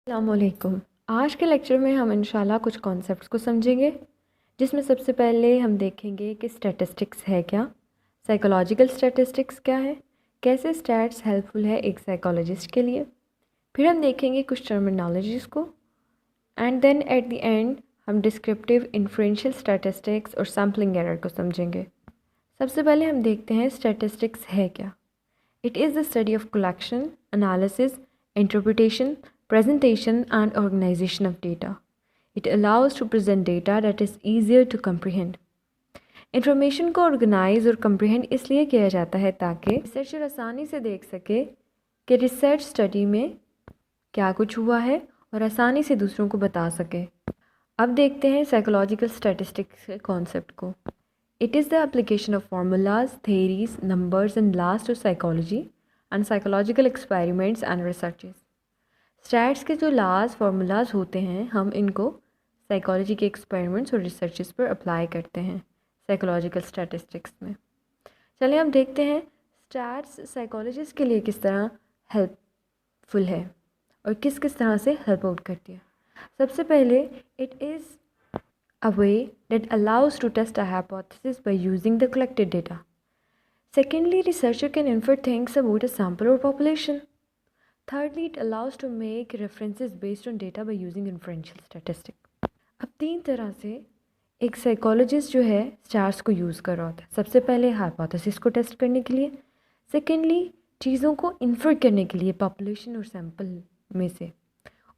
अस्सलामुअलैकुम। आज के लेक्चर में हम इंशाल्लाह कुछ कॉन्सेप्ट्स को समझेंगे, जिसमें सबसे पहले हम देखेंगे कि स्टैटिस्टिक्स है क्या, साइकोलॉजिकल स्टैटिस्टिक्स क्या है, कैसे स्टैट्स हेल्पफुल है एक साइकोलॉजिस्ट के लिए। फिर हम देखेंगे कुछ टर्मिनोलॉजीज़ को and then at the end हम डिस्क्रिप्टिव इन्फ्रेंशियल स्टैटिस्टिक्स और सैम्पलिंग एरर को समझेंगे। सबसे पहले हम देखते हैं स्टैटिस्टिक्स है क्या। It is the study of collection, analysis, interpretation, presentation, and organization of data. It allows to present data that is easier to comprehend. Information को organize और comprehend इसलिए किया जाता है ताकि रिसर्चर आसानी से देख सके कि रिसर्च स्टडी में क्या कुछ हुआ है और आसानी से दूसरों को बता सके। अब देखते हैं साइकोलॉजिकल स्टैटिस्टिक्स के कॉन्सेप्ट को। It is the application of formulas, theories, numbers and laws to psychology and psychological experiments and researches. Stats के जो लाज फार्मूलाज होते हैं हम इनको साइकोलॉजी के एक्सपेरिमेंट्स और रिसर्चेस पर अप्लाई करते हैं साइकोलॉजिकल स्टैटिस्टिक्स में। चलिए हम देखते हैं स्टैट्स साइकोलॉजिस्ट के लिए किस तरह हेल्पफुल है और किस किस तरह से हेल्प आउट करती है। सबसे पहले it is a way that allows to test a hypothesis by using the collected data. Secondly, researcher can infer things about a sample or population. Thirdly, it allows to make references based on data by using inferential statistics. अब तीन तरह से एक psychologist जो है stats को use कर रहा होता है। सबसे पहले हाइपोथेसिस को टेस्ट करने के लिए, सेकेंडली चीज़ों को इन्फर करने के लिए पॉपुलेशन और सैम्पल में से,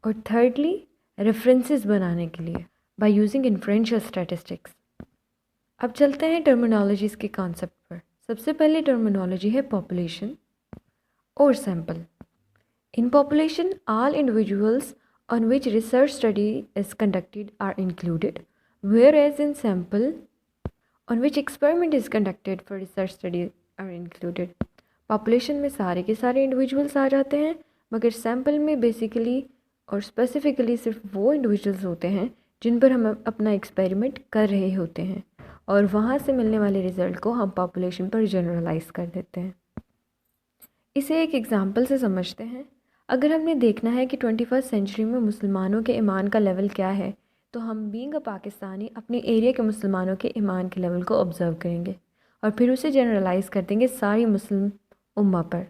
और थर्डली रेफरेंसेस बनाने के लिए by using inferential statistics. अब चलते हैं टर्मिनोलॉजीज़ के कॉन्सेप्ट पर। सबसे पहले टर्मिनोलॉजी है पॉपुलेशन और sample. In population all individuals on which research study is conducted are included, whereas in sample on which experiment is conducted for research study are included. Population में सारे के सारे इंडिविजुअल्स आ जाते हैं, मगर सैम्पल में बेसिकली और स्पेसिफिकली सिर्फ वो इंडिविजुअल्स होते हैं जिन पर हम अपना एक्सपेरिमेंट कर रहे होते हैं, और वहाँ से मिलने वाले रिज़ल्ट को हम पॉपुलेशन पर जनरलाइज कर देते हैं। इसे एक एग्ज़ाम्पल से समझते हैं। अगर हमने देखना है कि 21st सेंचुरी में मुसलमानों के ईमान का लेवल क्या है, तो हम बीइंग अ पाकिस्तानी अपने एरिया के मुसलमानों के ईमान के लेवल को ऑब्ज़र्व करेंगे और फिर उसे जनरलाइज कर देंगे सारी मुस्लिम उम्मा पर।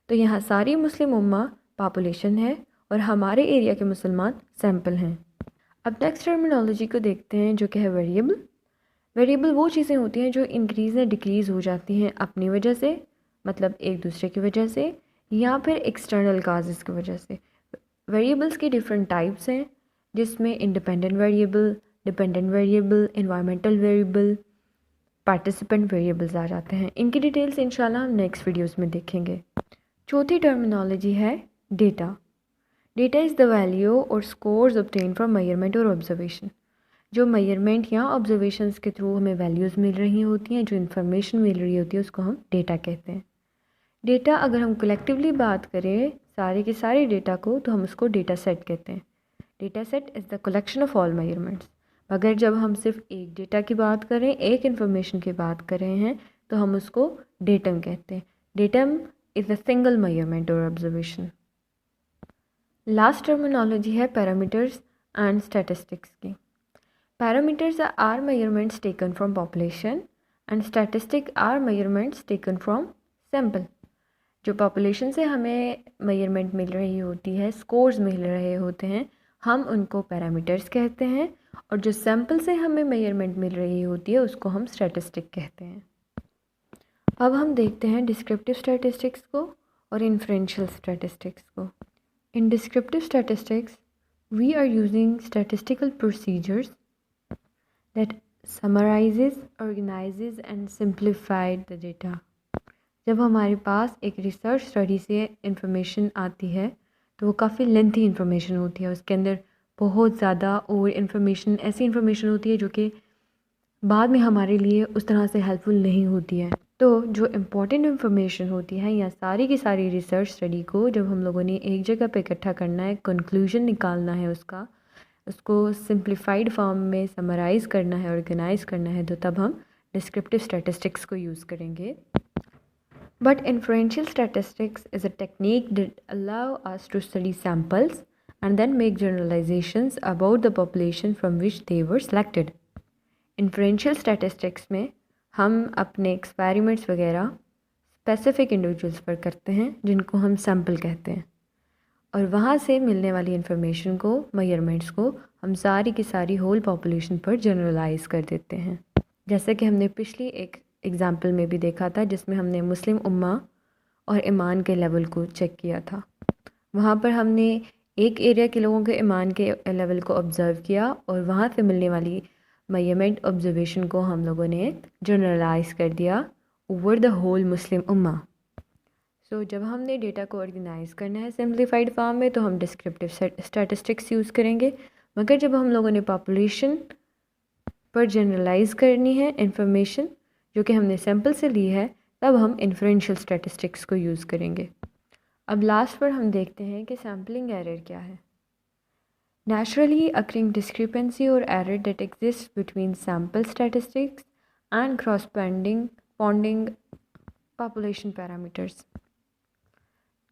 तो यहाँ सारी मुस्लिम उम्मा पॉपुलेशन है और हमारे एरिया के मुसलमान सैम्पल हैं। अब नेक्स्ट टर्मिनोलॉजी को देखते हैं जो कि है वेरिएबल। वेरिएबल वो चीज़ें होती हैं जो इंक्रीज़ या डिक्रीज़ हो जाती हैं अपनी वजह से, मतलब एक दूसरे की वजह से, या फिर एक्सटर्नल काजेज़ की वजह से। वेरिएबल्स की डिफरेंट टाइप्स हैं, जिसमें independent variable, dependent variable, environmental variable, participant variables आ जाते हैं। इनकी डिटेल्स इंशाल्लाह हम नेक्स्ट वीडियोज़ में देखेंगे। चौथी टर्मिनोलॉजी है data. Data is the value और स्कोर्स ऑब्टेन फ्रॉम मेजरमेंट और ऑब्जर्वेशन। जो मेजरमेंट या ऑब्जर्वेशंस के थ्रू हमें वैल्यूज़ मिल रही होती हैं, जो इन्फॉर्मेशन मिल रही होती है, उसको हम डेटा कहते हैं। डेटा अगर हम कलेक्टिवली बात करें सारे के सारे डेटा को, तो हम उसको डेटा सेट कहते हैं। Data set is the collection of all measurements. अगर जब हम सिर्फ एक डेटा की बात करें, एक इन्फॉर्मेशन की बात कर रहे हैं, तो हम उसको डेटम कहते हैं। Datum is a single measurement और ऑब्जर्वेशन। लास्ट टर्मिनोलॉजी है पैरामीटर्स एंड स्टैटिस्टिक्स की। Parameters are measurements taken from population and statistic are measurements taken from sample. जो पॉपुलेशन से हमें मेजरमेंट मिल रही होती है, स्कोर्स मिल रहे होते हैं, हम उनको पैरामीटर्स कहते हैं, और जो सैम्पल से हमें मेजरमेंट मिल रही होती है उसको हम स्टैटिस्टिक कहते हैं। अब हम देखते हैं डिस्क्रिप्टिव स्टैटिस्टिक्स को और इन्फ्रेंशियल स्टैटिस्टिक्स को। In descriptive statistics, we are using statistical procedures that summarizes, organizes and simplified the data. जब हमारे पास एक रिसर्च स्टडी से इंफॉर्मेशन आती है तो वो काफ़ी लेंथी इंफॉर्मेशन होती है, उसके अंदर बहुत ज़्यादा और इन्फॉर्मेशन, ऐसी इंफॉर्मेशन होती है जो कि बाद में हमारे लिए उस तरह से हेल्पफुल नहीं होती है। तो जो इम्पॉर्टेंट इन्फॉर्मेशन होती है या सारी की सारी रिसर्च स्टडी को जब हम लोगों ने एक जगह पे इकट्ठा करना है, कंक्लूजन निकालना है उसका, उसको सिंप्लीफाइड फॉर्म में समराइज़ करना है, ऑर्गेनाइज करना है, तो तब हम डिस्क्रिप्टिव स्टैटिस्टिक्स को यूज़ करेंगे। But inferential statistics is a technique that allow us to study samples and then make generalizations about the population from which they were selected. Inferential statistics में हम अपने experiments वगैरह specific individuals पर करते हैं जिनको हम sample कहते हैं, और वहाँ से मिलने वाली इन्फॉर्मेशन को, मेजरमेंट्स को हम सारी की सारी होल पॉपुलेशन पर जनरलाइज कर देते हैं। जैसे कि हमने पिछली एक एग्ज़ाम्पल में भी देखा था जिसमें हमने मुस्लिम उम्मा और ईमान के लेवल को चेक किया था। वहाँ पर हमने एक एरिया के लोगों के ईमान के लेवल को ऑब्ज़र्व किया और वहाँ से मिलने वाली मेजरमेंट ऑब्जर्वेशन को हम लोगों ने जनरलाइज कर दिया ओवर द होल मुस्लिम उम्मा। सो जब हमने डेटा को ऑर्गेनाइज़ करना है सिंप्लीफाइड फॉर्म में तो हम डिस्क्रिप्टिव स्टैटिस्टिक्स यूज़ करेंगे, मगर जब हम लोगों ने पॉपुलेशन पर जनरलाइज करनी है इंफॉर्मेशन जो कि हमने सैम्पल से ली है, तब हम इन्फरेंशियल स्टैटिस्टिक्स को यूज़ करेंगे। अब लास्ट पर हम देखते हैं कि सैम्पलिंग एरर क्या है। नेचुरली अकरिंग डिस्क्रिपेंसी और error that exist between sample statistics and corresponding population parameters.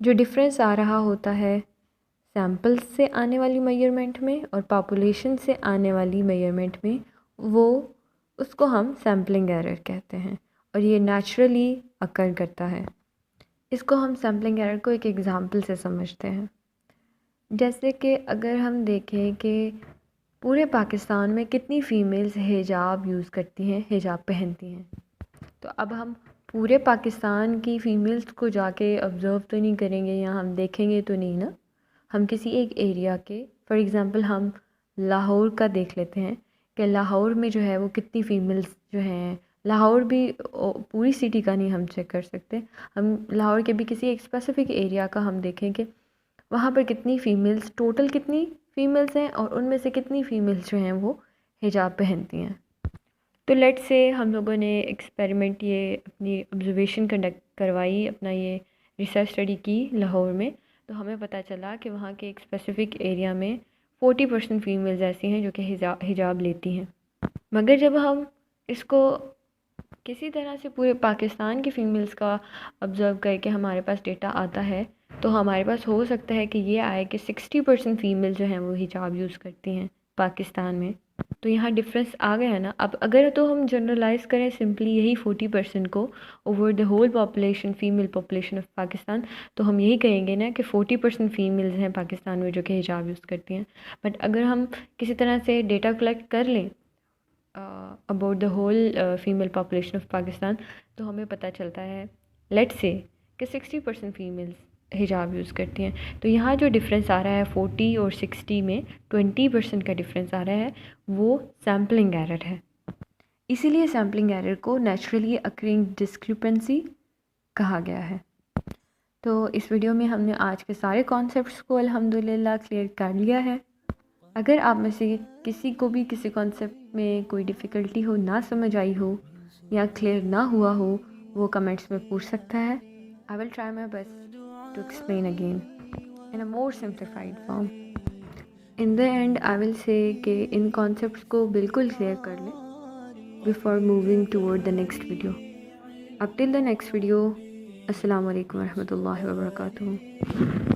जो डिफरेंस आ रहा होता है सैम्पल्स से आने वाली मेजरमेंट में और पॉपुलेशन से आने वाली मेजरमेंट में, उसको हम सैम्पलिंग एरर कहते हैं और ये नेचुरली अकर करता है। इसको हम सैम्पलिंग एरर को एक एग्ज़ाम्पल से समझते हैं। जैसे कि अगर हम देखें कि पूरे पाकिस्तान में कितनी फ़ीमेल्स हिजाब यूज़ करती हैं, हिजाब पहनती हैं, तो अब हम पूरे पाकिस्तान की फ़ीमेल्स को जाके ऑब्ज़र्व तो नहीं करेंगे या हम देखेंगे तो नहीं ना। हम किसी एक एरिया के, फॉर एग्ज़ाम्पल हम लाहौर का देख लेते हैं कि लाहौर में जो है वो कितनी फ़ीमेल्स जो हैं, लाहौर भी पूरी सिटी का नहीं हम चेक कर सकते, हम लाहौर के भी किसी एक स्पेसिफ़िक एरिया का हम देखें कि वहाँ पर कितनी फ़ीमेल्स, टोटल कितनी फ़ीमेल्स हैं और उनमें से कितनी फ़ीमेल्स जो हैं वो हिजाब पहनती हैं। तो लेट से हम लोगों ने एक्सपेरिमेंट, ये अपनी ऑब्जर्वेशन कंडक्ट करवाई, अपना ये रिसर्च स्टडी की लाहौर में, तो हमें पता चला कि वहाँ के एक स्पेसिफ़िक एरिया में 40% फ़ीमेल्स ऐसी हैं जो कि हिजाब लेती हैं। मगर जब हम इसको किसी तरह से पूरे पाकिस्तान की फ़ीमेल्स का ऑब्ज़र्व करके हमारे पास डेटा आता है, तो हमारे पास हो सकता है कि ये आए कि 60% फ़ीमेल जो हैं वो हिजाब यूज़ करती हैं पाकिस्तान में। तो यहाँ डिफरेंस आ गया है ना। अब अगर तो हम जनरलाइज़ करें सिंपली यही 40% को over the whole population, female population of Pakistan, तो हम यही कहेंगे ना कि 40% फ़ीमेल्स हैं पाकिस्तान में जो कि हिजाब यूज़ करती हैं। बट अगर हम किसी तरह से डेटा कलेक्ट कर लें about the whole female population of Pakistan, तो हमें पता चलता है लेट्स से कि 60% फ़ीमेल्स हिजाब यूज़ करती हैं। तो यहाँ जो डिफरेंस आ रहा है 40 और 60 में 20% का डिफरेंस आ रहा है, वो सैम्पलिंग एरर है। इसीलिए सैम्पलिंग एरर को नेचुरली अकरिंग डिस्क्रिपेंसी कहा गया है। तो इस वीडियो में हमने आज के सारे कॉन्सेप्ट्स को अल्हम्दुलिल्लाह क्लियर कर लिया है। अगर आप में से किसी को भी किसी कॉन्सेप्ट में कोई डिफ़िकल्टी हो, ना समझ आई हो या क्लियर ना हुआ हो, वो कमेंट्स में पूछ सकता है। I will try my best to explain again in a more simplified form. In the end I will say कि इन कॉन्सेप्ट्स को बिल्कुल क्लियर कर लें before moving toward the next video. अब टिल द नेक्स्ट वीडियो, अस्सलाम वालेकुम रहमतुल्लाहि व बरकातुहू।